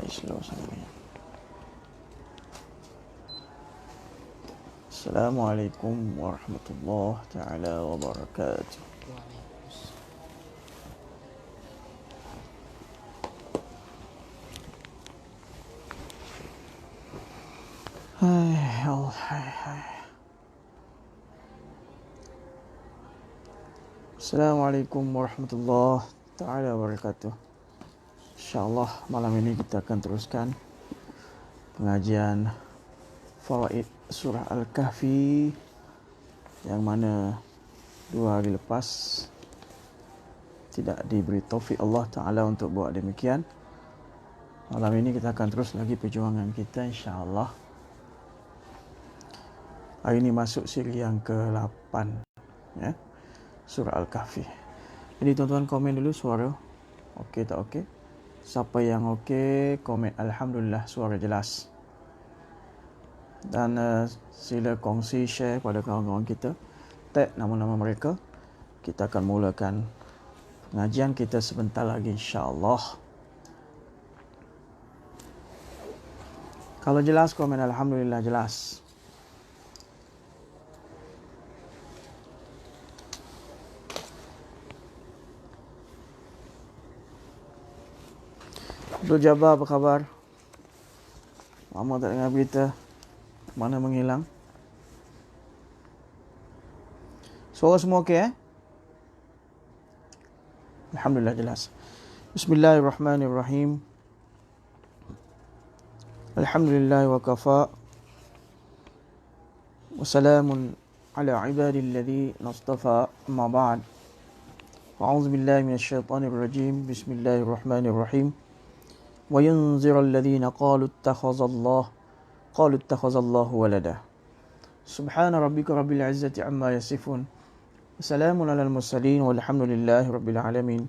slow sangat. Assalamualaikum warahmatullahi taala wabarakatuh. Hai Allah, hai. Assalamualaikum warahmatullahi taala wabarakatuh. InsyaAllah malam ini kita akan teruskan pengajian Fawaid Surah Al-Kahfi, yang mana 2 hari lepas tidak diberi taufik Allah Ta'ala untuk buat demikian. Malam ini kita akan terus lagi perjuangan kita, insyaAllah. Hari ini masuk siri yang ke-8, ya, Surah Al-Kahfi. Jadi tuan-tuan komen dulu suara okey tak okey. Siapa yang okey, komen Alhamdulillah, suara jelas. Dan sila kongsi, share pada kawan-kawan kita, tag nama-nama mereka. Kita akan mulakan pengajian kita sebentar lagi, insyaAllah. Kalau jelas, komen Alhamdulillah, jelas. Abdul Jabbar, apa khabar? Lama tak dengar berita. Mana menghilang? Suara semua okey, Alhamdulillah, jelas. Bismillahirrahmanirrahim. Alhamdulillah wa kafa. Wa salamun ala ibadilladzi nastafa, amma ba'd. A'udzu billahi minasyaitonir rajim. Bismillahirrahmanirrahim. وينذر الذين قالوا اتخذ الله ولدا سبحان ربك رب العزة عما يصفون وسلام على المرسلين والحمد لله رب العالمين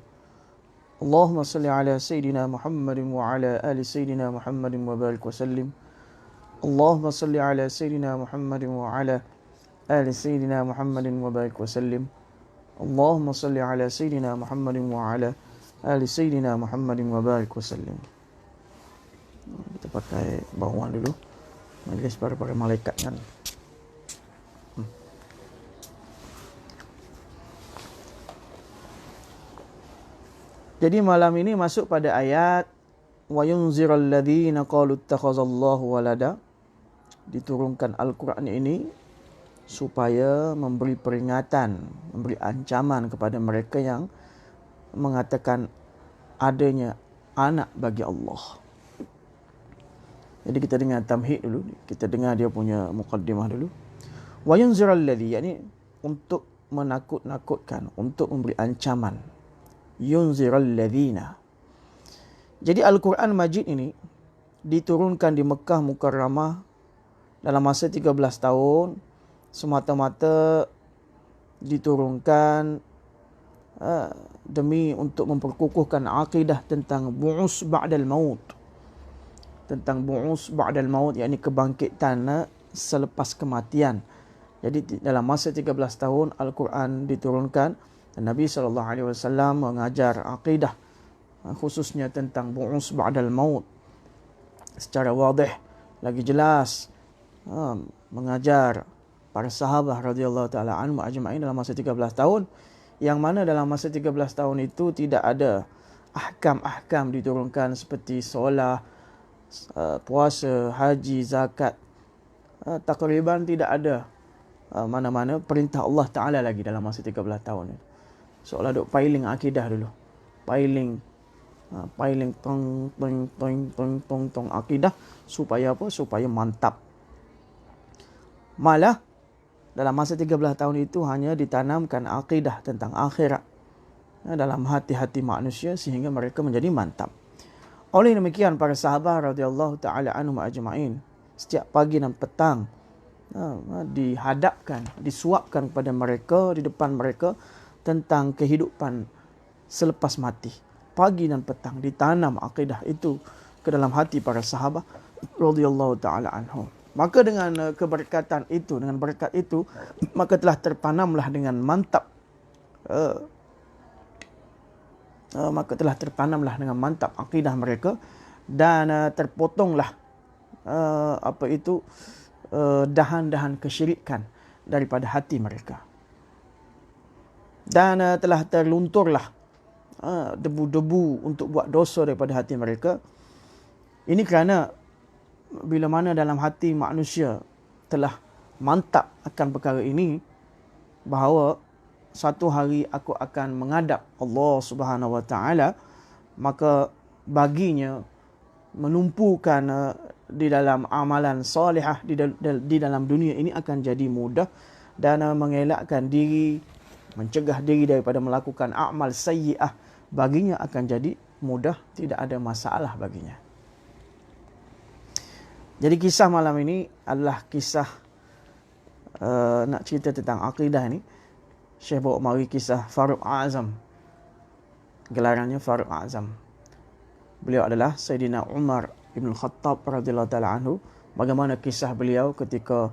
اللهم صل على سيدنا محمد وعلى آل سيدنا محمد وبارك وسلم اللهم صل على سيدنا محمد وعلى آل سيدنا محمد وبارك وسلم اللهم صل على سيدنا محمد وعلى آل سيدنا محمد وبارك وسلم. Kita pakai bawaan dulu, majlis para malaikat kan. Jadi malam ini masuk pada ayat wa yunzirul ladzina qalu ittakhazallahu walada. Diturunkan Al-Quran ini supaya memberi peringatan, memberi ancaman kepada mereka yang mengatakan adanya anak bagi Allah. Jadi kita dengar tamhid dulu, kita dengar dia punya muqaddimah dulu. Wa yunzirul ladzi, yakni untuk menakut-nakutkan, untuk memberi ancaman. Yunzirul ladzina. Jadi Al-Quran Majid ini diturunkan di Mekah Mukarramah dalam masa 13 tahun, semata-mata diturunkan demi untuk memperkukuhkan akidah tentang bu'us ba'dal maut. Tentang bu'us ba'dal maut, yakni kebangkitan selepas kematian. Jadi dalam masa 13 tahun Al-Quran diturunkan dan Nabi SAW mengajar akidah khususnya tentang bu'us ba'dal maut secara wadih, lagi jelas, mengajar para sahabat radhiyallahu taala anhum ajma'in dalam masa 13 tahun, yang mana dalam masa 13 tahun itu tidak ada ahkam-ahkam diturunkan seperti solat, puasa, haji, zakat. Takriban tidak ada mana-mana perintah Allah Ta'ala lagi dalam masa 13 tahun itu. Seolah duk piling akidah dulu. Piling tong akidah supaya apa? Supaya mantap. Malah dalam masa 13 tahun itu hanya ditanamkan akidah tentang akhirat dalam hati-hati manusia sehingga mereka menjadi mantap. Oleh demikian para sahabat radhiyallahu taala anhum ajma'in setiap pagi dan petang dihadapkan, disuapkan kepada mereka, di depan mereka tentang kehidupan selepas mati. Pagi dan petang ditanam akidah itu ke dalam hati para sahabat radhiyallahu taala anhum. Maka dengan keberkatan itu, dengan berkat itu, maka telah tertanamlah dengan mantap maka telah tertanamlah dengan mantap akidah mereka dan terpotonglah dahan-dahan kesyirikan daripada hati mereka, dan telah terlunturlah debu-debu untuk buat dosa daripada hati mereka. Ini kerana bila mana dalam hati manusia telah mantap akan perkara ini, bahawa satu hari aku akan menghadap Allah Subhanahu Wa Taala, maka baginya menumpukan di dalam amalan salihah di dalam dunia ini akan jadi mudah, dan mengelakkan diri, mencegah diri daripada melakukan amal sayyi'ah baginya akan jadi mudah, tidak ada masalah baginya. Jadi kisah malam ini adalah kisah nak cerita tentang akidah ni. Syekh bawa mari kisah Faruq A'zam. Gelarannya Faruq A'zam. Beliau adalah Sayyidina Umar Ibn Khattab radhiyallahu ta'ala anhu. Bagaimana kisah beliau ketika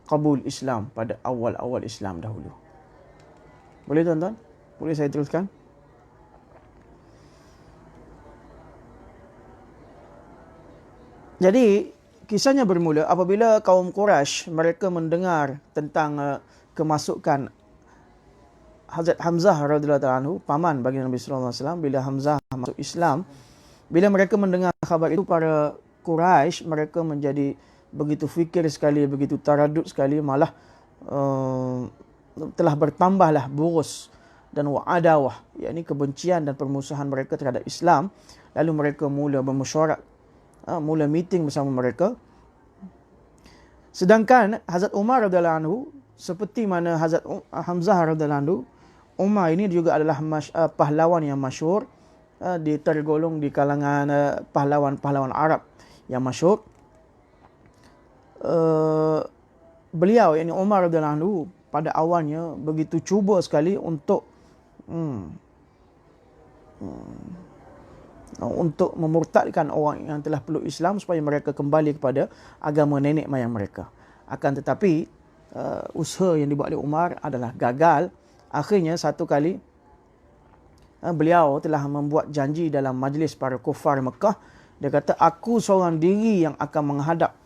qabul Islam pada awal-awal Islam dahulu. Boleh tuan-tuan? Boleh saya teruskan? Jadi kisahnya bermula apabila kaum Quraisy mereka mendengar tentang kemasukan Hazrat Hamzah radhiyallahu ta'ala anhu, paman bagi Nabi sallallahu alaihi wasallam. Bila Hamzah masuk Islam, bila mereka mendengar khabar itu, para Quraisy mereka menjadi begitu fikir sekali, begitu taradud sekali, malah telah bertambahlah burus dan wa'adawah, yakni kebencian dan permusuhan mereka terhadap Islam. Lalu mereka mula bermesyuarat, mula meeting bersama mereka. Sedangkan Hazrat Umar radhiyallahu anhu, seperti mana Hazrat Hamzah radhiyallahu anhu, Umar ini juga adalah pahlawan yang masyhur, tergolong di kalangan pahlawan-pahlawan Arab yang masyhur. Beliau, yakni Umar radhiyallahu anhu, pada awalnya begitu cuba sekali untuk untuk memurtadkan orang yang telah peluk Islam supaya mereka kembali kepada agama nenek moyang mereka. Akan tetapi usaha yang dibuat oleh Umar adalah gagal. Akhirnya satu kali beliau telah membuat janji dalam majlis para kufar Mekah. Dia kata, aku seorang diri yang akan menghadap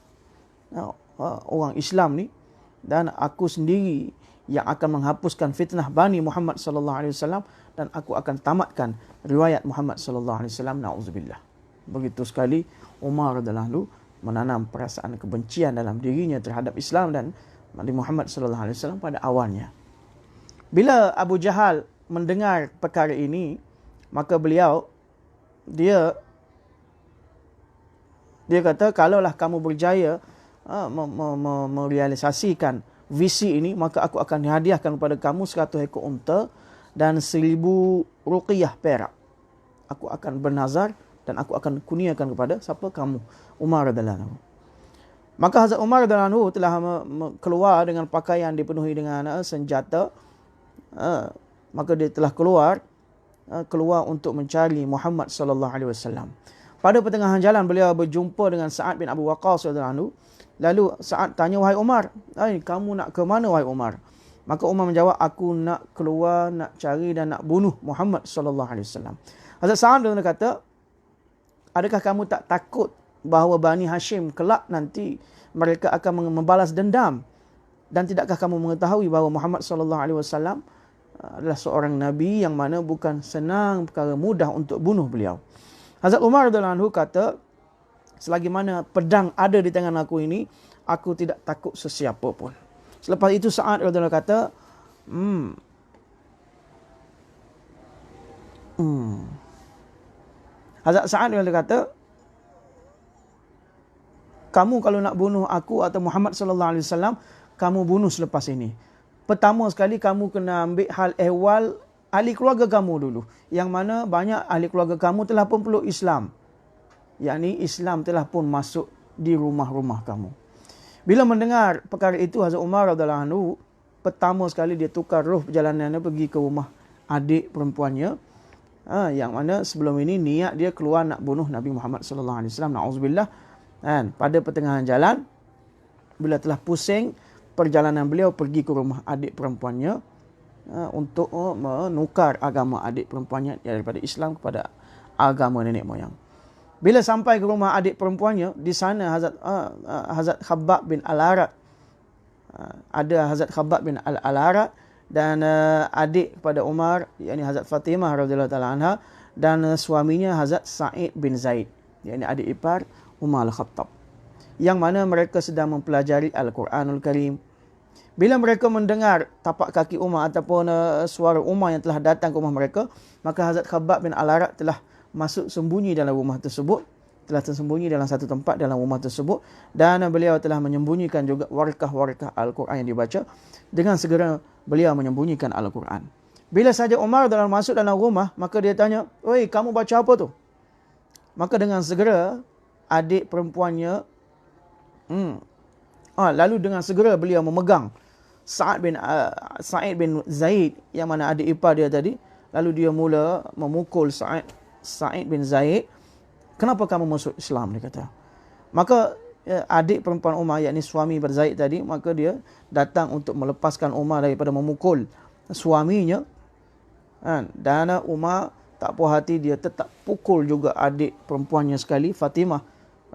orang Islam ni, dan aku sendiri yang akan menghapuskan fitnah Bani Muhammad sallallahu alaihi wasallam, dan aku akan tamatkan riwayat Muhammad sallallahu alaihi wasallam. Nauzubillah. Begitu sekali Umar radhiyallahu anhu menanam perasaan kebencian dalam dirinya terhadap Islam dan Nabi Muhammad sallallahu alaihi wasallam pada awalnya. Bila Abu Jahal mendengar perkara ini, maka dia kata, kalaulah kamu berjaya merealisasikan visi ini, maka aku akan hadiahkan kepada kamu 100 ekor unta dan 1000 ruqyah perak. Aku akan bernazar dan aku akan kurniakan kepada siapa? Kamu, Umar radhiyallahu anhu. Maka Hazrat Umar radhiyallahu anhu telah keluar dengan pakaian dipenuhi dengan senjata. Maka dia telah keluar untuk mencari Muhammad sallallahu alaihi wasallam. Pada pertengahan jalan beliau berjumpa dengan Sa'ad bin Abu Waqqas radhiyallahu anhu. Lalu Sa'ad tanya, wahai Umar, kamu nak ke mana wahai Umar? Maka Umar menjawab, aku nak keluar, nak cari dan nak bunuh Muhammad sallallahu alaihi wasallam. Hazrat Sa'ad kata, adakah kamu tak takut bahawa Bani Hashim kelak nanti mereka akan membalas dendam? Dan tidakkah kamu mengetahui bahawa Muhammad sallallahu alaihi wasallam adalah seorang nabi yang mana bukan senang perkara mudah untuk bunuh beliau? Hazrat Umar radhiyallahu anhu kata, selagi mana pedang ada di tangan aku ini, aku tidak takut sesiapa pun. Selepas itu Sa'ad radhiyallahu anhu kata, Hazrat Sa'ad radhiyallahu anhu kata, kamu kalau nak bunuh aku atau Muhammad sallallahu alaihi wasallam, kamu bunuh selepas ini. Pertama sekali kamu kena ambil hal ehwal ahli keluarga kamu dulu, yang mana banyak ahli keluarga kamu telah pun peluk Islam, yakni Islam telah pun masuk di rumah-rumah kamu. Bila mendengar perkara itu, Hazrat Umar radhiyallahu anhu pertama sekali dia tukar roh perjalanannya pergi ke rumah adik perempuannya, yang mana sebelum ini niat dia keluar nak bunuh Nabi Muhammad sallallahu alaihi wasallam. Nauzubillah. Pada pertengahan jalan, bila telah pusing perjalanan beliau pergi ke rumah adik perempuannya untuk menukar agama adik perempuannya daripada Islam kepada agama nenek moyang. Bila sampai ke rumah adik perempuannya, di sana Hazrat Khabbab bin Al-Arat, ada Hazrat Khabbab bin Al-Arat dan adik kepada Umar, yakni Hazrat Fatimah radhiyallahu taala anha, dan suaminya Hazrat Sa'id bin Zaid, yakni adik ipar Umar Al-Khattab, yang mana mereka sedang mempelajari Al-Quranul Karim. Bila mereka mendengar tapak kaki Umar ataupun suara Umar yang telah datang ke rumah mereka, maka Hazrat Khabbab bin Al-Arat telah masuk sembunyi dalam rumah tersebut, telah tersembunyi dalam satu tempat dalam rumah tersebut, dan beliau telah menyembunyikan juga warkah-warkah Al-Quran yang dibaca. Dengan segera beliau menyembunyikan Al-Quran. Bila saja Umar dalam masuk dalam rumah, maka dia tanya, "Oi, kamu baca apa tu?" Maka dengan segera adik perempuannya lalu dengan segera beliau memegang Sa'id bin Zaid, yang mana adik ipar dia tadi. Lalu dia mula memukul Sa'id bin Zaid. "Kenapa kamu masuk Islam?" dia kata. Maka adik perempuan Umar, yakni suami pada Zaid tadi, maka dia datang untuk melepaskan Umar daripada memukul suaminya. Dan Umar tak puas hati, dia tetap pukul juga adik perempuannya sekali, Fatimah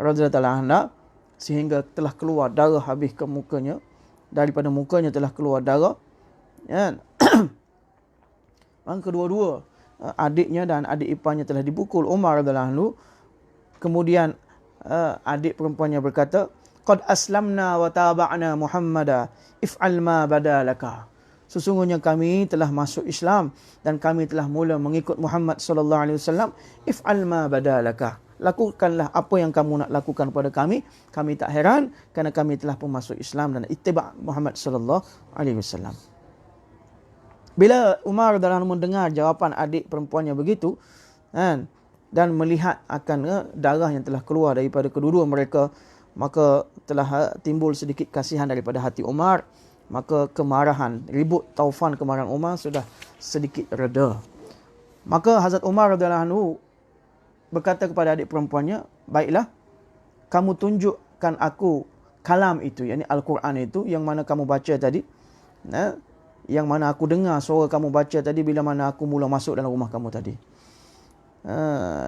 radhiyallahu anha, sehingga telah keluar darah habis ke mukanya. Daripada mukanya telah keluar darah. Maka kedua-dua adiknya dan adik iparnya telah dipukul Umar radhiyallahu anhu. Kemudian adik perempuannya berkata, "Qad aslamna wa taba'na Muhammada, if'al ma badalaka." Sesungguhnya kami telah masuk Islam dan kami telah mula mengikut Muhammad sallallahu alaihi wasallam. If'al ma badalaka. Lakukanlah apa yang kamu nak lakukan pada kami. Kami tak heran kerana kami telah pun masuk Islam dan ittiba' Muhammad sallallahu alaihi wasallam. Bila Umar radhiyallahu anhu mendengar jawapan adik perempuannya begitu, dan melihat akan darah yang telah keluar daripada kedua-dua mereka, maka telah timbul sedikit kasihan daripada hati Umar. Maka kemarahan, ribut taufan kemarahan Umar sudah sedikit reda. Maka Hazrat Umar radhiyallahu anhu berkata kepada adik perempuannya, "Baiklah, kamu tunjukkan aku kalam itu, yakni Al-Quran itu yang mana kamu baca tadi, yang mana aku dengar suara kamu baca tadi bila mana aku mula masuk dalam rumah kamu tadi."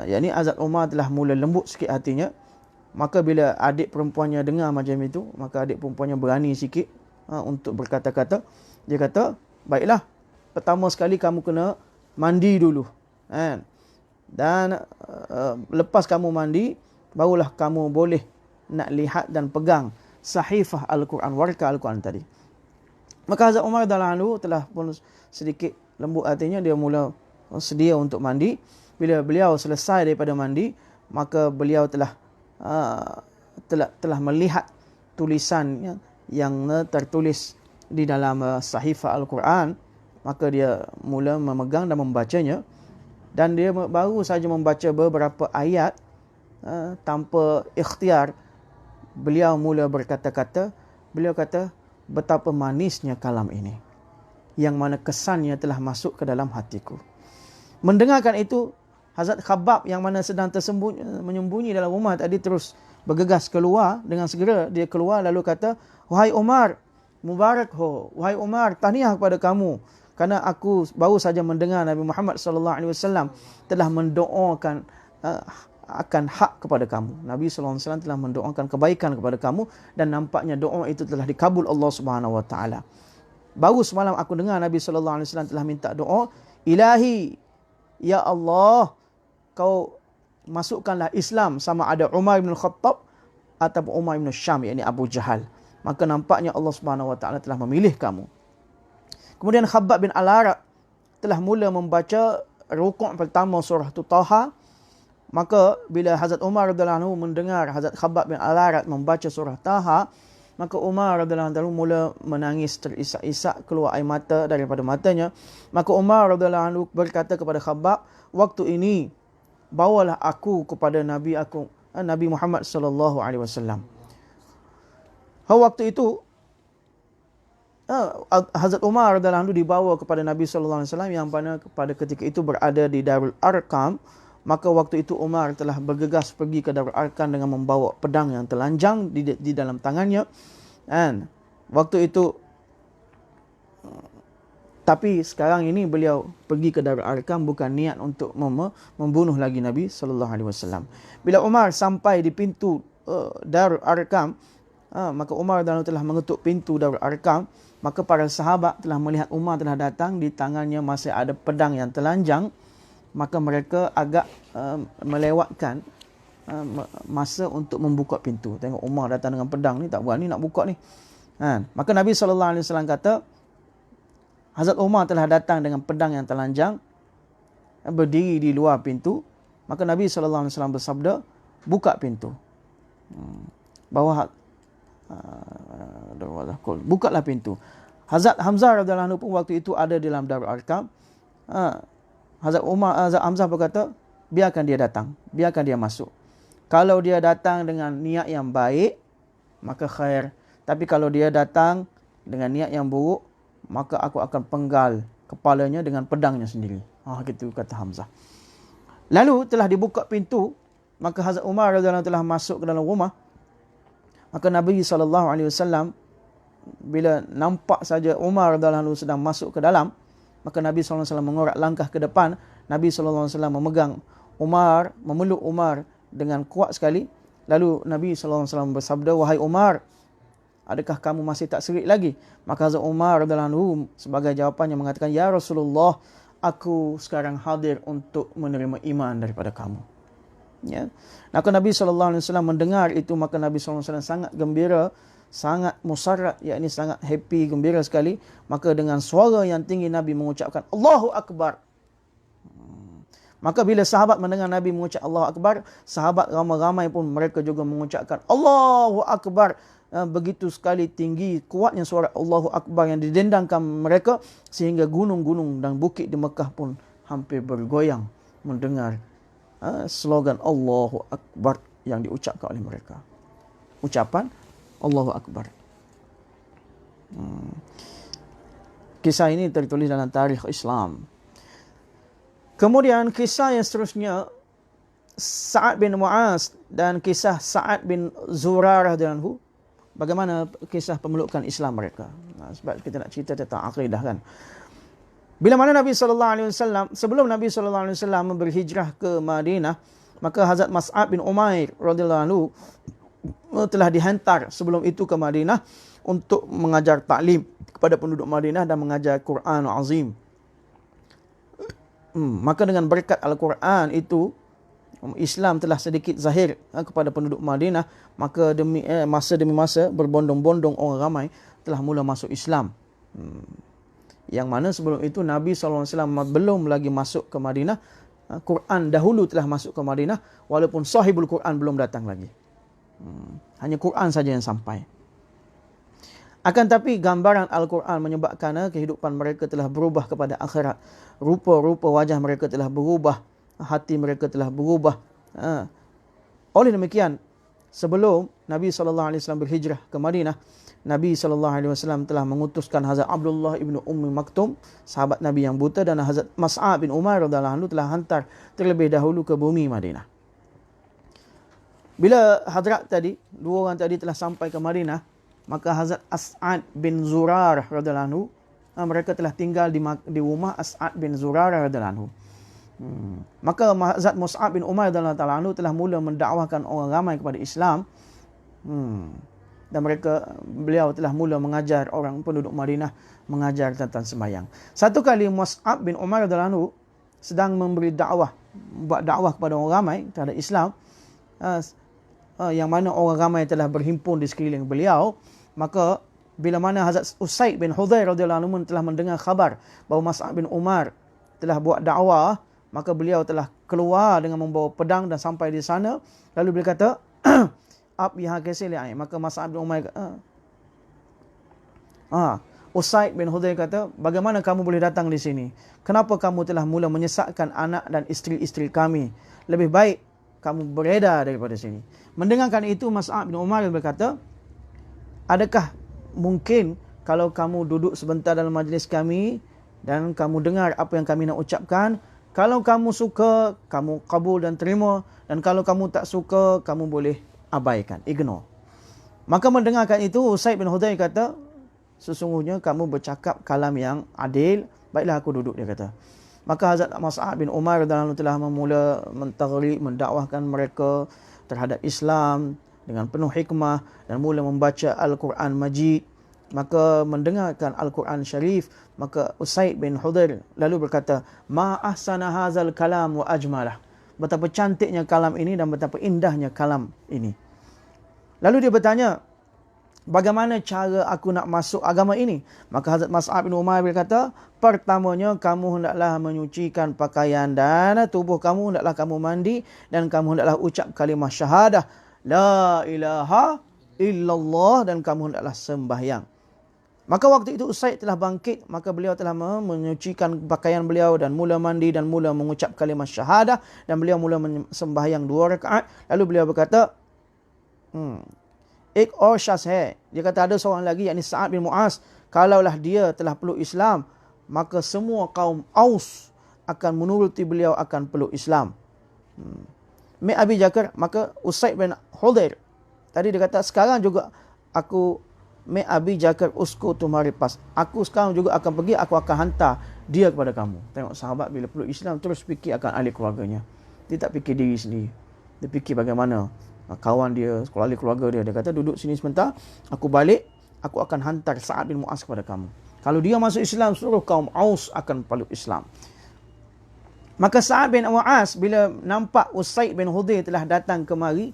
Yakni Hazrat Umar telah mula lembut sikit hatinya. Maka bila adik perempuannya dengar macam itu, maka adik perempuannya berani sikit untuk berkata-kata. Dia kata, "Baiklah, pertama sekali kamu kena mandi dulu. Dan lepas kamu mandi, barulah kamu boleh nak lihat dan pegang sahifah Al-Quran, warkah Al-Quran tadi." Maka Hazrat Umar radhiyallahu anhu telah pun sedikit lembut hatinya. Dia mula sedia untuk mandi. Bila beliau selesai daripada mandi, maka beliau telah melihat tulisan yang tertulis di dalam sahifah Al-Quran. Maka dia mula memegang dan membacanya. Dan dia baru saja membaca beberapa ayat, tanpa ikhtiar, beliau mula berkata-kata. Beliau kata, "Betapa manisnya kalam ini, yang mana kesannya telah masuk ke dalam hatiku." Mendengarkan itu, Hazrat Khabbab yang mana sedang menyembunyi dalam rumah tadi terus bergegas keluar. Dengan segera dia keluar lalu kata, "Wahai Umar, mubarak ho. Wahai Umar, tahniah kepada kamu. Kerana aku baru saja mendengar Nabi Muhammad sallallahu alaihi wasallam telah mendoakan akan hak kepada kamu. Nabi sallallahu alaihi wasallam telah mendoakan kebaikan kepada kamu dan nampaknya doa itu telah dikabul Allah Subhanahu wa taala. Baru semalam aku dengar Nabi sallallahu alaihi wasallam telah minta doa, Ilahi, ya Allah, kau masukkanlah Islam sama ada Umar bin Khattab ataupun Umar bin Syam, yakni Abu Jahal. Maka nampaknya Allah Subhanahu wa taala telah memilih kamu." Kemudian Khabbab bin Al-Arat telah mula membaca rukuk pertama surah Taha. Maka bila Hazrat Umar radhiyallahu anhu mendengar Hazrat Khabbab bin Al-Arat membaca surah Taha, maka Umar radhiyallahu anhu mula menangis terisak-isak, keluar air mata daripada matanya. Maka Umar radhiyallahu anhu berkata kepada Khabbab, "Waktu ini bawalah aku kepada Nabi Muhammad sallallahu alaihi wasallam." Waktu itu Hazrat Umar radhiyallahu anhu dibawa kepada Nabi sallallahu alaihi wasallam yang mana pada ketika itu berada di Darul Arqam. Maka waktu itu Umar telah bergegas pergi ke Darul Arqam dengan membawa pedang yang telanjang di dalam tangannya. Dan waktu itu Tapi sekarang ini beliau pergi ke Darul Arkam bukan niat untuk membunuh lagi Nabi SAW. Bila Umar sampai di pintu Darul Arkam, maka Umar telah mengetuk pintu Darul Arkam. Maka para sahabat telah melihat Umar telah datang, di tangannya masih ada pedang yang telanjang. Maka mereka agak melewatkan masa untuk membuka pintu. Tengok Umar datang dengan pedang ni, tak berani nak buka ni. Maka Nabi SAW kata, Hazrat Umar telah datang dengan pedang yang telanjang, berdiri di luar pintu. Maka Nabi SAW bersabda, buka pintu. Bawah bukalah pintu. Hazrat Hamzah radhiyallahu anhu pun waktu itu ada dalam Darul Arkam. Hazrat Hamzah berkata, biarkan dia datang, biarkan dia masuk. Kalau dia datang dengan niat yang baik, maka khair. Tapi kalau dia datang dengan niat yang buruk, maka aku akan penggal kepalanya dengan pedangnya sendiri. Gitu kata Hamzah. Lalu telah dibuka pintu, maka Hazrat Umar radhiyallahu anhu telah masuk ke dalam rumah. Maka Nabi SAW bila nampak saja Umar radhiyallahu anhu sedang masuk ke dalam, maka Nabi SAW mengorak langkah ke depan. Nabi SAW memegang Umar, memeluk Umar dengan kuat sekali. Lalu Nabi SAW bersabda, wahai Umar, adakah kamu masih tak serik lagi? Maka Hazrat Umar radhiyallahu anhu sebagai jawapannya mengatakan, ya Rasulullah, aku sekarang hadir untuk menerima iman daripada kamu. Ya. Maka Nabi SAW mendengar itu, maka Nabi SAW sangat gembira, sangat musarrat, yakni sangat happy, gembira sekali. Maka dengan suara yang tinggi Nabi mengucapkan Allahu Akbar. Maka bila sahabat mendengar Nabi mengucap Allahu Akbar, sahabat ramai-ramai pun mereka juga mengucapkan Allahu Akbar. Begitu sekali tinggi, kuatnya suara Allahu Akbar yang didendangkan mereka, sehingga gunung-gunung dan bukit di Mekah pun hampir bergoyang mendengar slogan Allahu Akbar yang diucapkan oleh mereka. Ucapan Allahu Akbar. Kisah ini tertulis dalam tarikh Islam. Kemudian kisah yang seterusnya, Sa'ad bin Mu'az dan kisah Sa'ad bin Zurarah radhiyallahu anhu. Bagaimana kisah pemelukan Islam mereka. Sebab kita nak cerita tentang akidah kan. Bila mana Nabi SAW, sebelum Nabi SAW berhijrah ke Madinah, maka Hazrat Mas'ab bin Umair radhiyallahu anhu telah dihantar sebelum itu ke Madinah untuk mengajar taklim kepada penduduk Madinah dan mengajar Quran Azim. Maka dengan berkat Al-Quran itu, Islam telah sedikit zahir kepada penduduk Madinah. Maka masa demi masa berbondong-bondong orang ramai telah mula masuk Islam. Yang mana sebelum itu Nabi SAW belum lagi masuk ke Madinah. Quran dahulu telah masuk ke Madinah, walaupun sahibul Quran belum datang lagi. Hanya Quran saja yang sampai. Akan tapi gambaran Al-Quran menyebabkan kehidupan mereka telah berubah kepada akhirat. Rupa-rupa wajah mereka telah berubah, hati mereka telah berubah. Oleh demikian, sebelum Nabi SAW berhijrah ke Madinah, Nabi SAW telah mengutuskan Hazrat Abdullah ibn Ummi Maktum, sahabat Nabi yang buta, dan Hazrat Mas'ab bin Umar radhiyallahu anhu telah hantar terlebih dahulu ke bumi Madinah. Bila hadrat tadi, dua orang tadi telah sampai ke Madinah, maka Hazrat As'ad bin Zurarah radhiyallahu anhu, mereka telah tinggal di rumah As'ad bin Zurarah radhiyallahu anhu. Maka Hazrat Mus'ab bin Umar radhiyallahu anhu telah mula mendakwahkan orang ramai kepada Islam. Dan beliau telah mula mengajar orang penduduk Madinah, mengajar tentang sembahyang. Satu kali Mus'ab bin Umar radhiyallahu anhu sedang memberi dakwah, buat dakwah kepada orang ramai terhadap Islam, yang mana orang ramai telah berhimpun di sekeliling beliau. Maka bila mana Hazrat Usaid bin Hudzair radhiyallahu anhu telah mendengar khabar bahawa Mus'ab bin Umar telah buat dakwah, maka beliau telah keluar dengan membawa pedang dan sampai di sana. Lalu beliau kata, "Ab ya kaise le aaye?" Maka Mus'ab bin Umar Usaid bin Hudzair kata, "Bagaimana kamu boleh datang di sini? Kenapa kamu telah mula menyesatkan anak dan isteri-isteri kami? Lebih baik kamu beredar daripada sini." Mendengarkan itu, Mus'ab bin Umar berkata, "Adakah mungkin kalau kamu duduk sebentar dalam majlis kami dan kamu dengar apa yang kami nak ucapkan? Kalau kamu suka, kamu kabul dan terima, dan kalau kamu tak suka, kamu boleh abaikan, ignore." Maka mendengarkan itu, Usaid bin Hudzair kata, "Sesungguhnya kamu bercakap kalam yang adil Baiklah aku duduk, dia kata. Maka Hazrat Mus'ab bin Umair radhiyallahu anhu telah memula mentaghrib, mendakwahkan mereka terhadap Islam dengan penuh hikmah dan mula membaca Al-Quran Majid. Maka mendengarkan Al-Quran Syarif, maka Usaid bin Hudayr lalu berkata, "Ma ahsana hazal kalam wa ajmalah." Betapa cantiknya kalam ini dan betapa indahnya kalam ini. Lalu dia bertanya, bagaimana cara aku nak masuk agama ini? Maka Hazrat Mus'ab bin Umair berkata, pertamanya kamu hendaklah menyucikan pakaian dan tubuh kamu, hendaklah kamu mandi dan kamu hendaklah ucap kalimah syahadah la ilaha illallah dan kamu hendaklah sembahyang. Maka waktu itu Usaid telah bangkit, maka beliau telah menyucikan pakaian beliau dan mula mandi dan mula mengucap kalimah syahadah dan beliau mula sembahyang 2 rakaat. Lalu beliau berkata, ek aur syakhs hai. Dia kata ada seorang lagi, yakni Sa'ad bin Mu'az. Kalaulah dia telah peluk Islam, maka semua kaum Aus akan menuruti beliau, akan peluk Islam. Mi Abi Jakar, maka Usaid bin Hudayr tadi dia kata, sekarang juga aku Mi Abi Jakar usku tumhari pas. Aku sekarang juga akan pergi, aku akan hantar dia kepada kamu. Tengok sahabat bila peluk Islam terus fikir akan ahli keluarganya. Dia tak fikir diri sendiri. Dia fikir bagaimana kawan dia, ahli keluarga dia. Dia kata, duduk sini sebentar, aku balik, aku akan hantar Sa'ad bin Mu'az kepada kamu. Kalau dia masuk Islam, seluruh kaum Aus akan peluk Islam. Maka Sa'ad bin Mu'az bila nampak Usaid bin Hudayr telah datang kemari,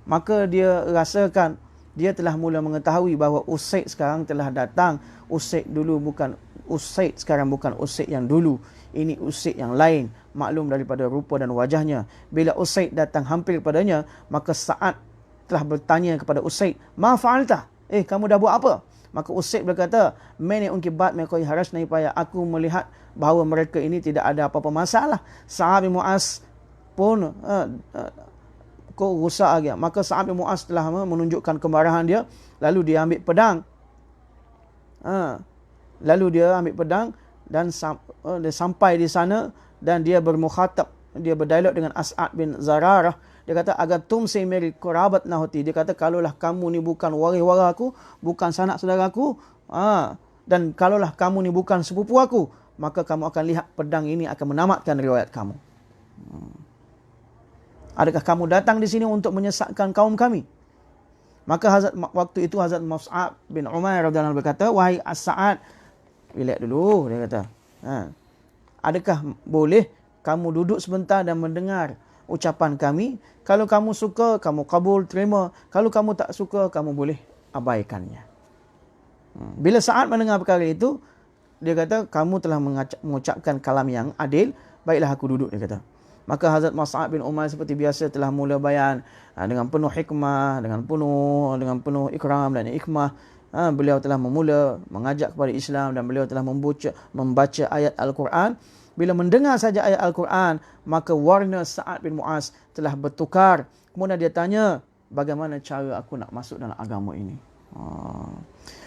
maka dia rasakan, dia telah mula mengetahui bahawa Usaid sekarang telah datang. Usaid dulu bukan Usaid, sekarang bukan Usaid yang dulu. Ini Usaid yang lain, maklum daripada rupa dan wajahnya. Bila Usaid datang hampir padanya, maka Sa'ad telah bertanya kepada Usaid, "Ma fa'alta?" Kamu dah buat apa? Maka Usaid berkata, "Mene unki bat me koi haras nahi paya." Aku melihat bahawa mereka ini tidak ada apa-apa masalah. Sa'ad bin Mu'az pun kau rusak lagi. Maka Sa'ad bin Mu'az telah menunjukkan kemarahan dia. Lalu dia ambil pedang. Dan dia sampai di sana dan dia bermukhatab, dia berdialog dengan As'ad bin Zararah. Dia kata, agar tumsi meri kurabat nahoti. Dia kata, kalaulah kamu ni bukan waris-waris aku, bukan sanak saudara aku, dan kalaulah kamu ni bukan sepupu aku, maka kamu akan lihat pedang ini akan menamatkan riwayat kamu. Adakah kamu datang di sini untuk menyesatkan kaum kami? Maka waktu itu Hazrat Mus'ab bin Umair radhiyallahu anhu berkata, wahai As-Sa'ad, relax dulu, dia kata. Adakah boleh kamu duduk sebentar dan mendengar ucapan kami? Kalau kamu suka, kamu kabul, terima. Kalau kamu tak suka, kamu boleh abaikannya. Bila Sa'ad mendengar perkara itu, dia kata, kamu telah mengucapkan kalam yang adil, baiklah aku duduk, dia kata. Maka Hazrat Mus'ab bin Umair seperti biasa telah mula bayan dengan penuh hikmah, dengan penuh ikram dan hikmah. Beliau telah memula mengajak kepada Islam dan beliau telah membaca ayat Al-Quran. Bila mendengar saja ayat Al-Quran, maka warna Sa'ad bin Mu'az telah bertukar. Kemudian dia tanya, bagaimana cara aku nak masuk dalam agama ini?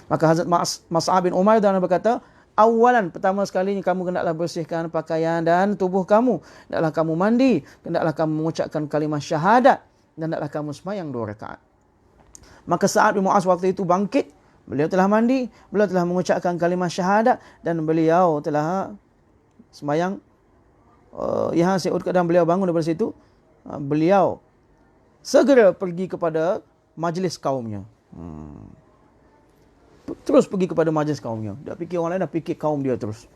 Maka Hazrat Mus'ab bin Umair dan berkata, awalan, pertama sekali kamu hendaklah bersihkan pakaian dan tubuh kamu. Hendaklah kamu mandi, hendaklah kamu mengucapkan kalimah syahadat dan hendaklah kamu sembahyang 2 rakaat. Maka Sa'ad bin Mu'az waktu itu bangkit. Beliau telah mandi, beliau telah mengucapkan kalimah syahadat dan beliau telah sembahyang. Dan beliau bangun daripada situ. Beliau segera pergi kepada majlis kaumnya. Terus pergi kepada majlis kaumnya. Dia fikir orang lain, dah fikir kaum dia terus.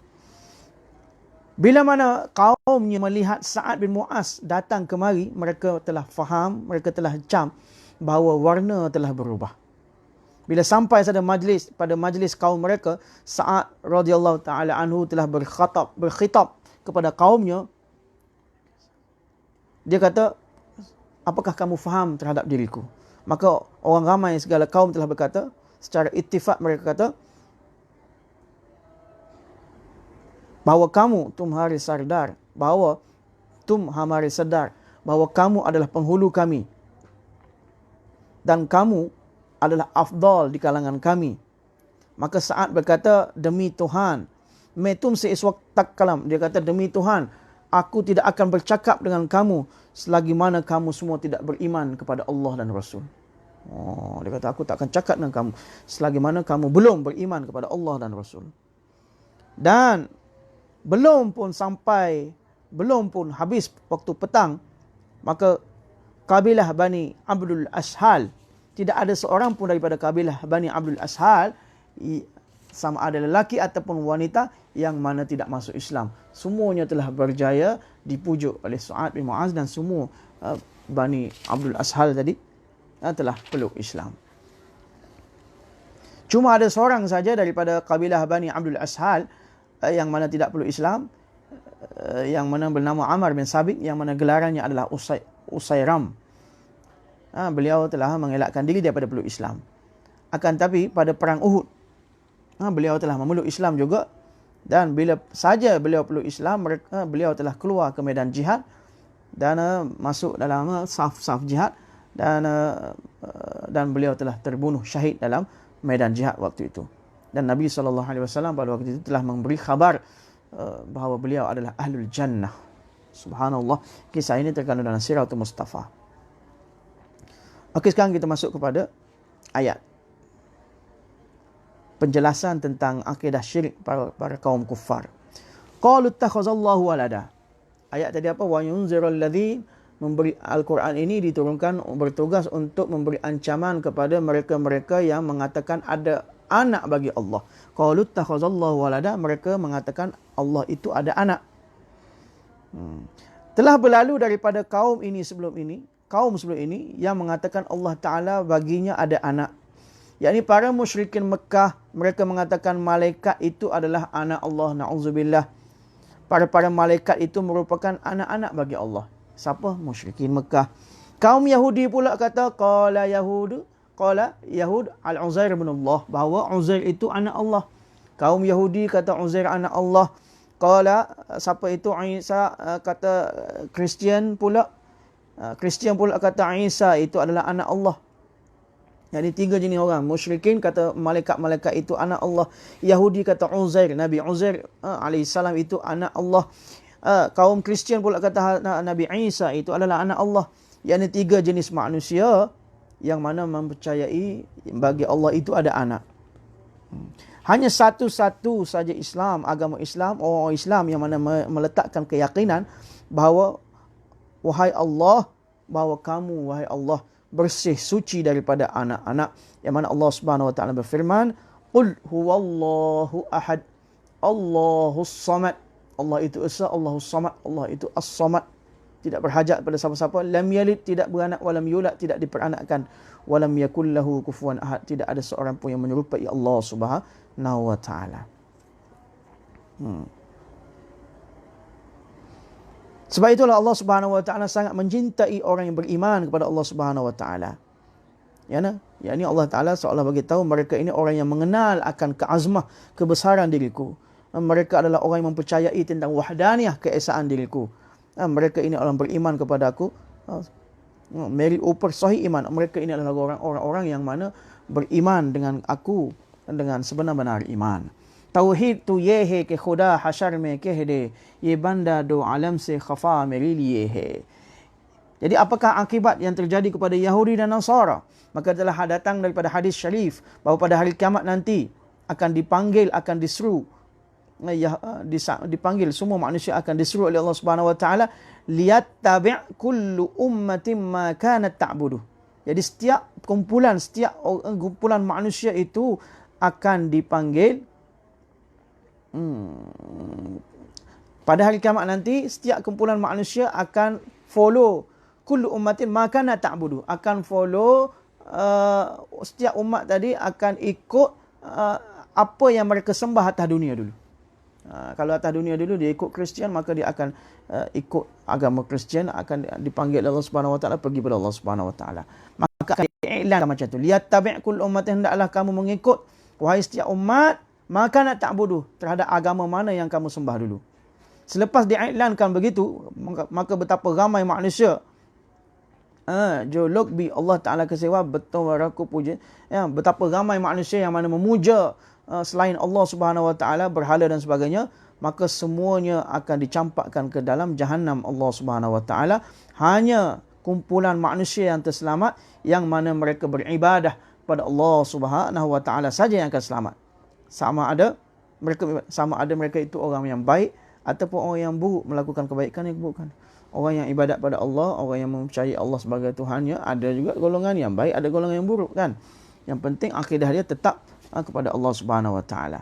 Bila mana kaumnya melihat Sa'ad bin Mu'az datang kemari, mereka telah faham, mereka telah cam bahawa warna telah berubah. Bila sampai pada majlis kaum mereka, Sa'ad radhiyallahu ta'ala anhu telah berkhitab kepada kaumnya. Dia kata, apakah kamu faham terhadap diriku? Maka orang ramai segala kaum telah berkata, secara ittifaq mereka kata, bahawa kamu tumhari sardar, bahawa hamari sadar, bahawa kamu adalah penghulu kami dan kamu adalah afdal di kalangan kami. Maka Sa'ad berkata, demi Tuhan, metum seiswak tak kalam. Dia kata, demi Tuhan, aku tidak akan bercakap dengan kamu selagi mana kamu semua tidak beriman kepada Allah dan Rasul. Dia kata, aku tak akan cakap dengan kamu selagi mana kamu belum beriman kepada Allah dan Rasul. Dan belum pun habis waktu petang, maka kabilah Bani Abdul Ashal, tidak ada seorang pun daripada kabilah Bani Abdul Ashal, sama ada lelaki ataupun wanita, yang mana tidak masuk Islam. Semuanya telah berjaya dipujuk oleh Sa'ad bin Mu'az, dan semua Bani Abdul Ashal tadi telah peluk Islam. Cuma ada seorang saja daripada kabilah Bani Abdul Ashal yang mana tidak peluk Islam, yang mana bernama Ammar bin Sabit, yang mana gelarannya adalah Usairam. Beliau telah mengelakkan diri daripada peluk Islam. Akan tapi pada perang Uhud, beliau telah memeluk Islam juga, dan bila saja beliau peluk Islam, beliau telah keluar ke medan jihad dan masuk dalam saf-saf jihad, dan beliau telah terbunuh syahid dalam medan jihad waktu itu. Dan Nabi SAW pada waktu itu telah memberi khabar bahawa beliau adalah Ahlul Jannah. Subhanallah, kisah ini terkandung dalam Siratul Mustafa. Okey, sekarang kita masuk kepada ayat penjelasan tentang akidah syirik para kaum kufar. Qalu ittakhazallahu walada. Ayat tadi apa? Wa yunzirul ladzi, memberi Al-Quran ini diturunkan bertugas untuk memberi ancaman kepada mereka-mereka yang mengatakan ada anak bagi Allah. Qalu ittakhazallahu walada, mereka mengatakan Allah itu ada anak. Telah berlalu daripada kaum sebelum ini yang mengatakan Allah Ta'ala baginya ada anak. Yakni para musyrikin Mekah, mereka mengatakan malaikat itu adalah anak Allah, na'udzubillah. Para malaikat itu merupakan anak-anak bagi Allah. Siapa? Musyrikin Mekah. Kaum Yahudi pula kata, qala Yahud al-Uzair bin Allah, bahawa Uzair itu anak Allah. Kaum Yahudi kata Uzair anak Allah. Qala, siapa itu? Isa, kata Kristian pula. Kristian pula kata Isa itu adalah anak Allah. Jadi 3 jenis orang. Musyrikin kata malaikat-malaikat itu anak Allah. Yahudi kata Uzair, Nabi Uzair alaihissalam itu anak Allah. Kaum Kristian pula kata Nabi Isa itu adalah anak Allah. Yang 3 jenis manusia yang mana mempercayai bagi Allah itu ada anak. Hanya satu-satu saja Islam, agama Islam, orang Islam yang mana meletakkan keyakinan bahawa wahai Allah, bahawa kamu wahai Allah bersih suci daripada anak-anak, yang mana Allah Subhanahu wa taala berfirman, qul huwallahu ahad, Allahus samad. Allah itu esa, Allahus samad, Allah itu as-samad, tidak berhajat pada siapa-siapa, lam yalid, tidak beranak, walam yulad, tidak diperanakkan, walam yakul lahu kufuwan ahad, tidak ada seorang pun yang menyerupai Allah Subhanahu wa taala. Sebab itulah Allah Subhanahu wa taala sangat mencintai orang yang beriman kepada Allah Subhanahu wa taala. Yani Allah Taala seolah bagi tahu mereka ini orang yang mengenal akan keazmah, kebesaran diriku. Mereka adalah orang yang mempercayai tentang wahdaniyah, keesaan diriku. Mereka ini orang beriman kepada aku. Meri upper sahih iman. Mereka ini adalah orang-orang yang mana beriman dengan aku dengan sebenar-benar iman. Tauhid tu ye hai ke khuda hashar mein keh de, ye banda do alam se khafa meri liye hai. Jadi apakah akibat yang terjadi kepada Yahudi dan Nasara? Maka telah datang daripada hadis syarif bahawa pada hari kiamat nanti akan dipanggil, akan diseru, dipanggil semua manusia akan diseru oleh Allah Subhanahu wa taala, liyattabi' kullu ummatin ma kanat ta'budu. Jadi setiap kumpulan manusia itu akan dipanggil. Pada hari kiamat nanti setiap kumpulan manusia akan follow kullu ummatin ma kanat ta'budu, akan follow setiap umat tadi akan ikut apa yang mereka sembah atas dunia dulu. Kalau atas dunia dulu dia ikut Kristian, maka dia akan ikut agama Kristian, akan dipanggil Allah Subhanahu wa taala pergi kepada Allah Subhanahu wa taala. Maka akan diiklan macam tu, liyattabi' kullu ummatin, hendaklah kamu mengikut wahai setiap umat maka nak ta'budu, terhadap agama mana yang kamu sembah dulu. Selepas diiklankan begitu, maka betapa ramai manusia jolok bi Allah Ta'ala kesewa, betul waraku puja, betapa ramai manusia yang mana memuja selain Allah Subhanahu wa taala, berhala dan sebagainya, maka semuanya akan dicampakkan ke dalam Jahannam Allah Subhanahu wa taala. Hanya kumpulan manusia yang terselamat, yang mana mereka beribadah pada Allah Subhanahu wa taala saja yang akan selamat. Sama ada mereka itu orang yang baik ataupun orang yang buruk melakukan kebaikan yang keburukan. Orang yang ibadat pada Allah, orang yang mempercayai Allah sebagai Tuhannya, ada juga golongan yang baik, ada golongan yang buruk kan. Yang penting akidah dia tetap kepada Allah Subhanahu Wa Taala.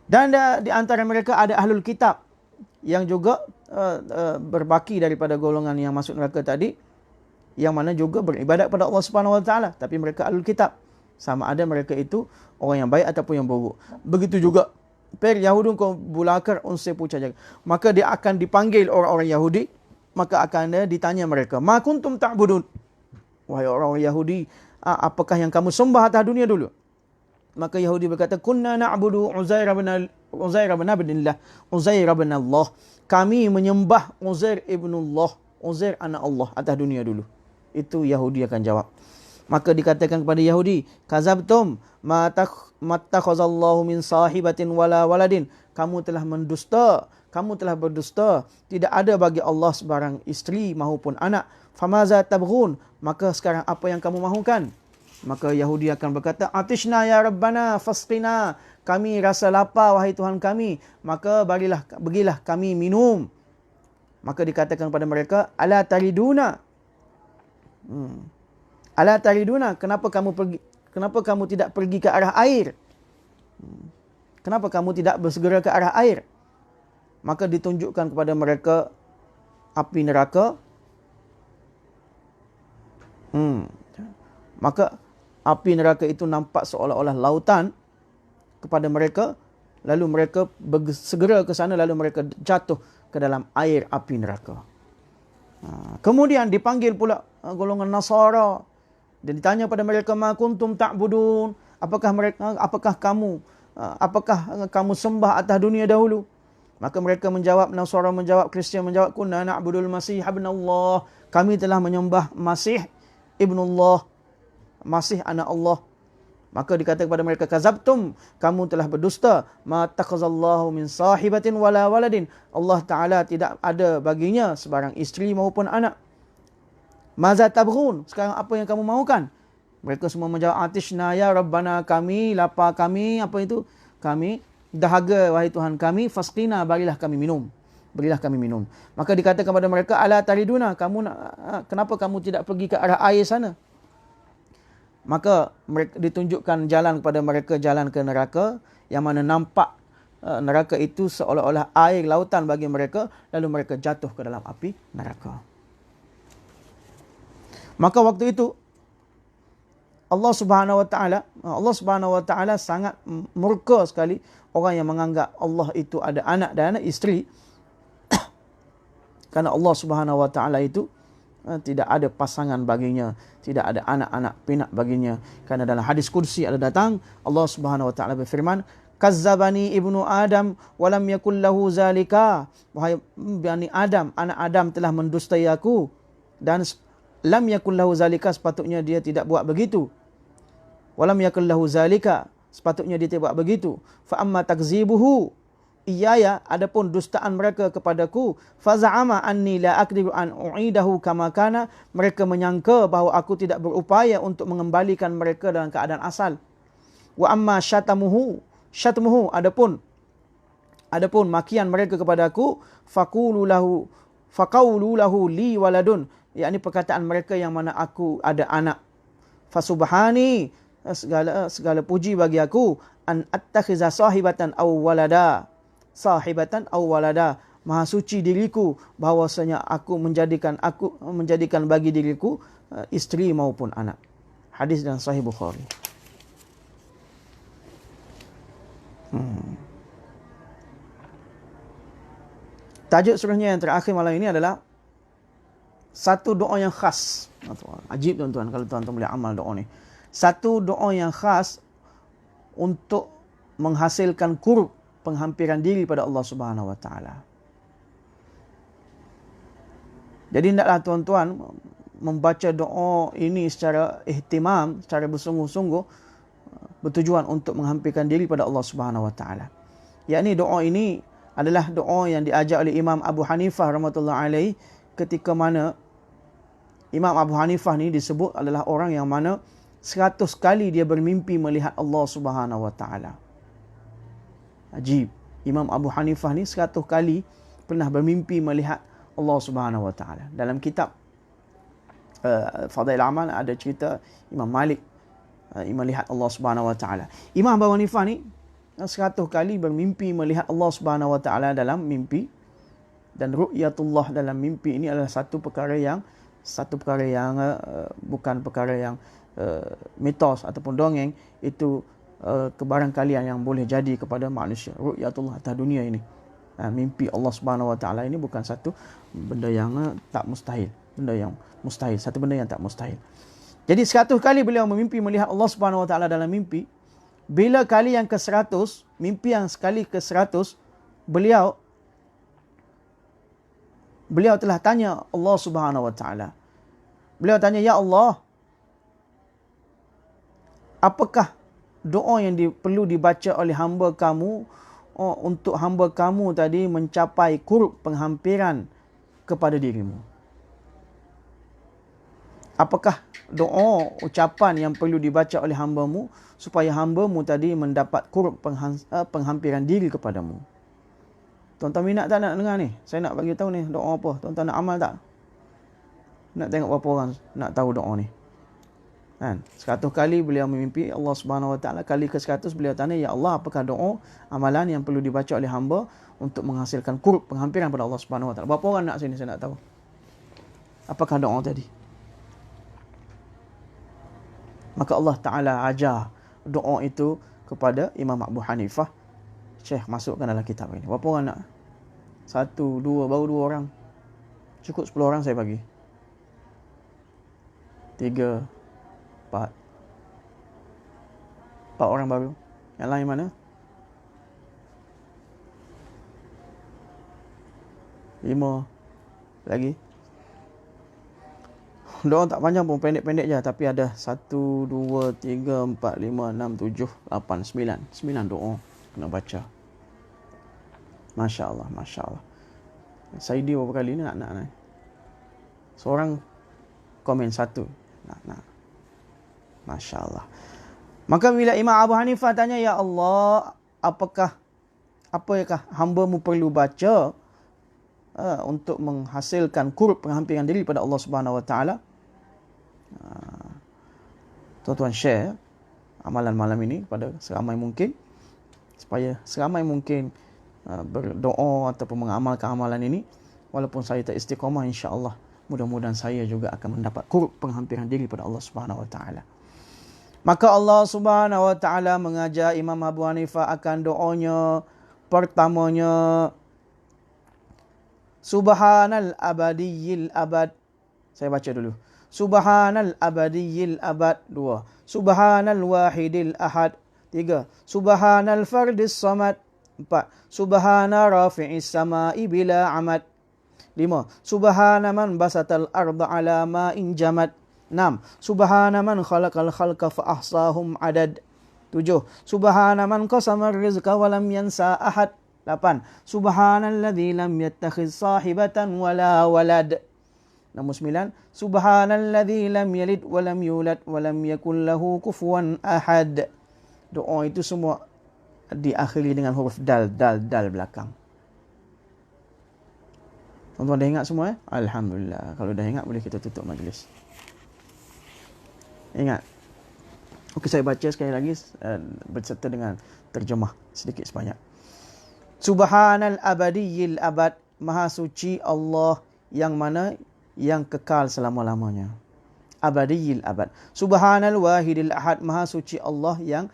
Dan di antara mereka ada ahlul kitab yang juga berbaki daripada golongan yang masuk neraka tadi, yang mana juga beribadat pada Allah Subhanahu Wa Taala, tapi mereka ahlul kitab. Sama ada mereka itu orang yang baik ataupun yang buruk. Begitu juga per Yahudun kau bulakar unse puca jaga. Maka dia akan dipanggil orang-orang Yahudi, maka akan ditanya mereka, "Ma kuntum ta'budun?" Wahai orang-orang Yahudi, apakah yang kamu sembah atas dunia dulu? Maka Yahudi berkata, "Kunna na'budu Uzair bin Abdillah, Uzair bin Allah." Kami menyembah Uzair ibn Allah, Uzair anak Allah atas dunia dulu. Itu Yahudi akan jawab. Maka dikatakan kepada Yahudi, "Kazabtum mattakhazallahu min sahibatin wala waladin." Kamu telah mendusta, kamu telah berdusta. Tidak ada bagi Allah sebarang isteri maupun anak. Famaza tabghun? Maka sekarang apa yang kamu mahukan? Maka Yahudi akan berkata, "Atishna ya Rabbana fasqina." Kami rasa lapar wahai Tuhan kami, maka bagilah kami minum. Maka dikatakan kepada mereka, "Ala tariduna?" Ala tariduna, kenapa kamu tidak pergi ke arah air? Kenapa kamu tidak bersegera ke arah air? Maka ditunjukkan kepada mereka api neraka. Maka api neraka itu nampak seolah-olah lautan kepada mereka. Lalu mereka segera ke sana, lalu mereka jatuh ke dalam air api neraka. Kemudian dipanggil pula golongan Nasara. Dan ditanya pada mereka, "Ma kuntum ta'budun?" Apakah kamu sembah atas dunia dahulu? Maka mereka menjawab, Nasara menjawab, Kristian menjawab, "Kunna na'budul Masih ibn Allah." Kami telah menyembah Masih ibn Allah, Masih anak Allah. Maka dikatakan kepada mereka, "Kazabtum, kamu telah berdusta. Ma takhazallahu min sahibatin wala waladin." Allah Ta'ala tidak ada baginya sebarang isteri maupun anak. "Maza tabghun?" Sekarang apa yang kamu mahukan? Mereka semua menjawab, "Atishna ya Rabbana." Kami lapar, kami kami dahaga wahai Tuhan kami. Fasqina, berilah kami minum. Berilah kami minum. Maka dikatakan kepada mereka, "Ala tariduna?" Kenapa kamu tidak pergi ke arah air sana? Maka mereka ditunjukkan jalan kepada mereka, jalan ke neraka, yang mana nampak neraka itu seolah-olah air lautan bagi mereka, lalu mereka jatuh ke dalam api neraka. Maka waktu itu Allah Subhanahu Wa Taala sangat murka sekali orang yang menganggap Allah itu ada anak dan isteri. Karena Allah Subhanahu Wa Taala itu tidak ada pasangan baginya, tidak ada anak-anak pinak baginya. Karena dalam hadis kursi ada datang, Allah Subhanahu Wa Taala berfirman, "Kazzabani ibnu Adam walam yakul lahu zalika." Wahai bani Adam, anak Adam telah mendustai aku, dan lam yakul lahu zalika, sepatutnya dia tidak buat begitu. Walam yakul lahu zalika, sepatutnya dia tidak buat begitu. Fa amma takzibuhu iyaya, adapun dustaan mereka kepadaku, faza'ama anni la aqdiru an u'idahu kama kana, mereka menyangka bahawa aku tidak berupaya untuk mengembalikan mereka dalam keadaan asal. Wa amma syatmuhu, adapun makian mereka kepadaku, faqulu lahu li waladun, yakni perkataan mereka yang mana aku ada anak. Fasubhani, segala puji bagi aku, an attakhiza sahibatan aw walada. Maha suci diriku bahwasanya aku menjadikan bagi diriku isteri maupun anak. Hadis dalam Sahih Bukhari. Tajuk surahnya yang terakhir malam ini adalah satu doa yang khas. Ajib tuan-tuan kalau tuan-tuan boleh amal doa ni. Satu doa yang khas untuk menghasilkan qurb, penghampiran diri pada Allah Subhanahu Wa Taala. Jadi hendaklah tuan-tuan membaca doa ini secara ihtimam, secara bersungguh-sungguh, bertujuan untuk menghampikan diri pada Allah Subhanahu Wa Taala. Yakni doa ini adalah doa yang diajar oleh Imam Abu Hanifah rahmatullahi alaih, ketika mana Imam Abu Hanifah ni disebut adalah orang yang mana 100 kali dia bermimpi melihat Allah Subhanahu Wa Taala. Ajib. Imam Abu Hanifah ni 100 kali pernah bermimpi melihat Allah Subhanahu Wa Taala. Dalam kitab Fadail Amal ada cerita Imam Malik melihat Allah Subhanahu Wa Taala. Imam Abu Hanifah ni 100 kali bermimpi melihat Allah Subhanahu Wa Taala dalam mimpi, dan ru'yatullah dalam mimpi ini adalah satu perkara yang bukan perkara yang mitos ataupun dongeng. Itu kebarangkalian yang boleh jadi kepada manusia. Ru'yatullah atas dunia ini, mimpi Allah Subhanahu Wa Taala ini bukan satu benda yang tak mustahil, benda yang mustahil, satu benda yang tak mustahil. Jadi 100 kali beliau memimpi melihat Allah Subhanahu Wa Taala dalam mimpi. Bila kali yang ke-100, mimpi yang sekali ke-100, beliau telah tanya Allah Subhanahu Wa Taala. Beliau tanya, "Ya Allah, apakah doa yang perlu dibaca oleh hamba kamu untuk hamba kamu tadi mencapai qurb penghampiran kepada dirimu? Apakah doa, ucapan yang perlu dibaca oleh hamba-Mu supaya hamba-Mu tadi mendapat qurb penghampiran diri kepadamu?" Tuan-tuan minat tak nak dengar ni? Saya nak bagi tahu ni doa apa. Tuan-tuan nak amal tak? Nak tengok berapa orang nak tahu doa ni? Kan? 100 kali beliau memimpi Allah Subhanahu Wa Taala. Kali ke-100 beliau tanya, "Ya Allah, apakah doa, amalan yang perlu dibaca oleh hamba untuk menghasilkan qurb penghampiran pada Allah Subhanahu Wa Taala?" Berapa orang nak sini? Saya nak tahu. Apakah doa tadi? Maka Allah Ta'ala ajar doa itu kepada Imam Abu Hanifah. Syekh masukkan dalam kitab ini. Berapa orang nak? 1, 2, baru 2 orang. Cukup 10 orang saya bagi. 3, 4. 4 orang baru. Yang lain mana? 5. Lagi. Doa tak panjang pun, pendek-pendek je. Tapi ada 1, 2, 3, 4, 5, 6, 7, 8, 9. 9 doa kena baca. Masya Allah, Masya Allah. Saya dia berapa kali ni nak. Seorang komen 1. Nak. Masya Allah. Maka bila Imam Abu Hanifah tanya, "Ya Allah, apakah hamba-Mu perlu baca untuk menghasilkan qurb penghampiran diri pada Allah Subhanahu Wa Taala?" Tuan-tuan share amalan malam ini pada seramai mungkin, supaya seramai mungkin berdoa ataupun mengamalkan amalan ini. Walaupun saya tak istiqamah, insya-Allah mudah-mudahan saya juga akan mendapat qurb penghampiran diri pada Allah Subhanahu Wa Taala. Maka Allah Subhanahu Wa Taala mengajar Imam Abu Hanifah akan doanya. Pertamanya, Subhanal abadiyil abad. Saya baca dulu. Subhanal abadiyil abad. 2. Subhanal wahidil ahad. 3. Subhanal fardis samad. 4. Subhana rafi'is sama'i bila amad. 5. Subhana man basatal arda ala ma'in jamad. 6. Subhana man khalaqal khalqa fa ahsahum adad. 7. Subhana man qasama rizqa wa lam yansa ahad. 8. Subhanalladzi lam yattakhiz sahibatan wala walad. Nombor 9. Subhanalladzi lam yalid wa lam yulad wa lam yakul lahu kufuwan ahad. Doa itu semua diakhiri dengan huruf dal belakang. Tuan-tuan dah ingat semua? Alhamdulillah. Kalau dah ingat, boleh kita tutup majlis. Ingat. Okey, saya baca sekali lagi berserta dengan terjemah sedikit sebanyak. Subhanal abadiyil abad. Maha suci Allah yang mana yang kekal selama-lamanya. Abadiyil abad. Subhanal wahidil ahad. Maha suci Allah yang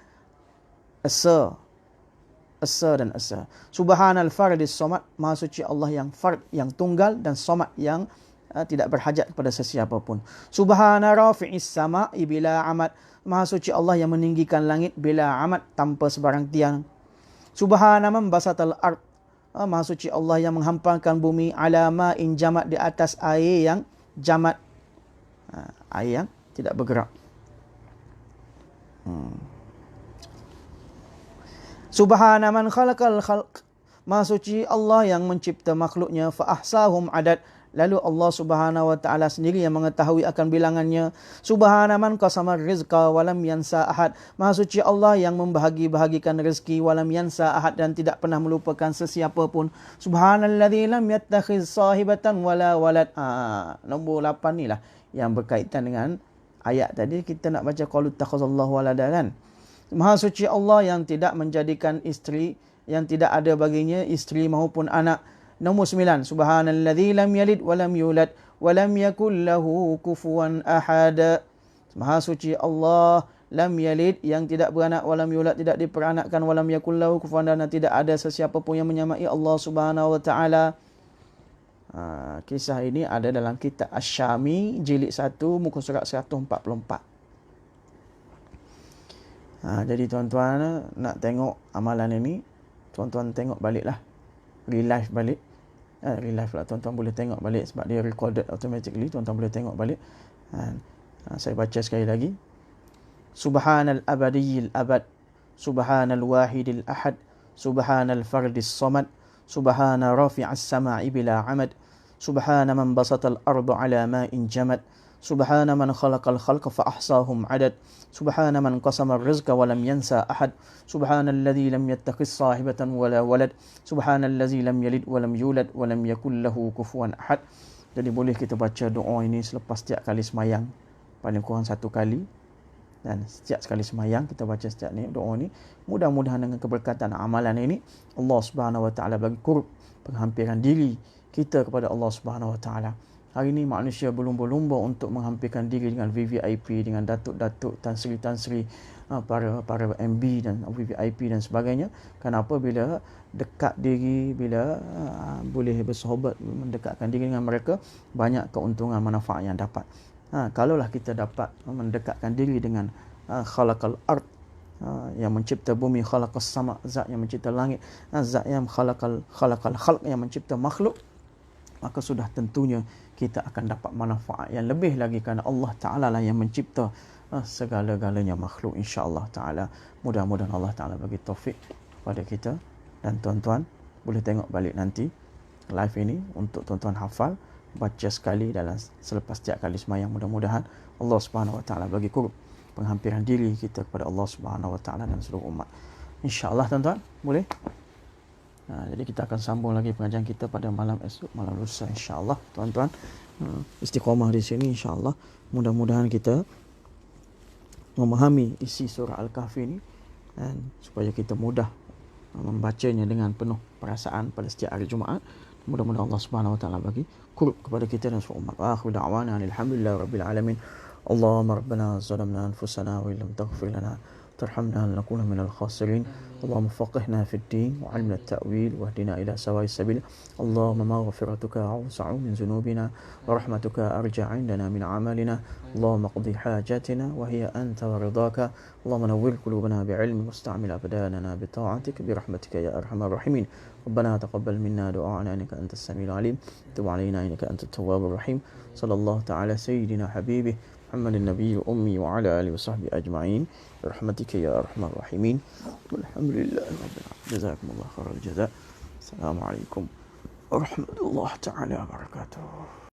esa dan esa. Subhanal fardis samad. Maha suci Allah yang fard, yang tunggal, dan samad yang tidak berhajat kepada sesiapa pun. Subhana rafi'is sama'i bila amad. Maha suci Allah yang meninggikan langit bila amad, tanpa sebarang tiang. Subhana man basatal ard. Maha suci Allah yang menghamparkan bumi ala ma'in jamad, di atas air yang jamad, air yang tidak bergerak. Subhana man khalaqal khalq. Maha suci Allah yang mencipta makhluknya, fa ahsahum adad, Lalu Allah Subhanahu wa taala sendiri yang mengetahui akan bilangannya. Subhanaman qasama rizqa wa lam yansa ahad. Maha suci Allah yang membahagi-bahagikan rezeki wa lam yansa ahad, dan tidak pernah melupakan sesiapa pun. Subhanalladzi lam yattakhiz sahibatan wala walad. Nombor 8 ni lah yang berkaitan dengan ayat tadi. Kita nak baca qalu takhazallahu walada kan. Maha suci Allah yang tidak menjadikan isteri, yang tidak ada baginya isteri maupun anak. Nombor 9, subhanalladzi lam yalid wa lam yulad wa lam yakul lahu kufuwan ahad. Maha suci Allah lam yalid, yang tidak beranak, wa lam yulad, tidak diperanakkan, wa lam yakul lahu kufuwan, dan tidak ada sesiapa pun yang menyamai Allah Subhanahu wa taala. Kisah ini ada dalam kitab Asy-Syami jilid 1 muka surat 144. Jadi tuan-tuan nak tengok amalan ini, tuan-tuan tengok baliklah, relive balik. Relive lah, tuan-tuan boleh tengok balik sebab dia recorded automatically. Tuan-tuan boleh tengok balik. Saya baca sekali lagi. Subhanal abadiyil abad, subhanal wahidil ahad, subhanal fardis samad, subhana rafi'as sama'i bila amad, subhana man basatal ardu ala ma'in jamad, subhana man khalaqal khalqa fa ahsahum adad, subhana man qasama rizqa wa lam yansa ahad, subhanalladzi lam yattakhiz sahibatan wala walad, subhanalladzi lam yalid wa lam yulad wa lam yakul lahu kufuwan ahad. Jadi boleh kita baca doa ini selepas setiap kali semayang, paling kurang 1 kali, dan setiap sekali semayang kita baca setiap ni doa ni. Mudah-mudahan dengan keberkatan amalan ini Allah Subhanahu wa taala bagi qurb, penghampiran diri kita kepada Allah Subhanahu wa taala. Hari ini manusia berlumba-lumba untuk menghampirkan diri dengan VVIP, dengan datuk-datuk, tan-sri, para MB dan VVIP dan sebagainya. Kenapa? Bila dekat diri, bila boleh bersahabat, mendekatkan diri dengan mereka, banyak keuntungan manfaat yang dapat. Kalaulah kita dapat mendekatkan diri dengan khalaqal ard, yang mencipta bumi, khalaqas sama, zat yang mencipta langit, zat yang khalaqal khalq, yang mencipta makhluk, maka sudah tentunya kita akan dapat manfaat yang lebih lagi, kerana Allah Ta'ala lah yang mencipta segala-galanya makhluk, insya-Allah Ta'ala. Mudah-mudahan Allah Ta'ala bagi taufik kepada kita, dan tuan-tuan boleh tengok balik nanti live ini untuk tuan-tuan hafal, baca sekali dalam selepas setiap kali semayang. Mudah-mudahan Allah Subhanahu wa taala bagi qurb, penghampiran diri kita kepada Allah Subhanahu wa taala dan seluruh umat, insya-Allah. Tuan-tuan boleh. Jadi kita akan sambung lagi pengajian kita pada malam esok, malam lusa, insya-Allah. Tuan-tuan istiqamah di sini, insya-Allah. Mudah-mudahan kita memahami isi surah Al-Kahfi ini, dan supaya kita mudah membacanya dengan penuh perasaan pada setiap hari Jumaat. Mudah-mudahan Allah Subhanahu wa taala bagi qurb kepada kita dan seluruh umat. Akhiru da'wana alhamdulillahirabbil alamin. Allahumma rabbana zalamna anfusana wa illam taghfir lana tarhamna lanakunanna minal khasirin. Allahumma faqihna fid din wa 'allimna at-ta'wil wahdina ila sawa'is sabil. Allahumma maghfiratuka awsa'u min dhunubina wa rahmatuka arja' 'indana min 'amalina. Allahumma qdi hajatina wa hiya anta wa ridaka. Allahumma nawwir qulubana bi'ilmi wasta'mil abdanana bi ta'atik bi rahmatika ya arhamar rahimin. ربنا تقبل منا دعاءنا إنك أنت السميع العليم تب علينا إنك أنت التواب الرحيم صلى الله تعالى سيدنا حبيبه محمد النبي الأمي وعلى آله وصحبه أجمعين برحمتك يا أرحم الراحمين والحمد لله رب العالمين. جزاكم الله خير الجزاء. السلام عليكم ورحمة الله تعالى وبركاته.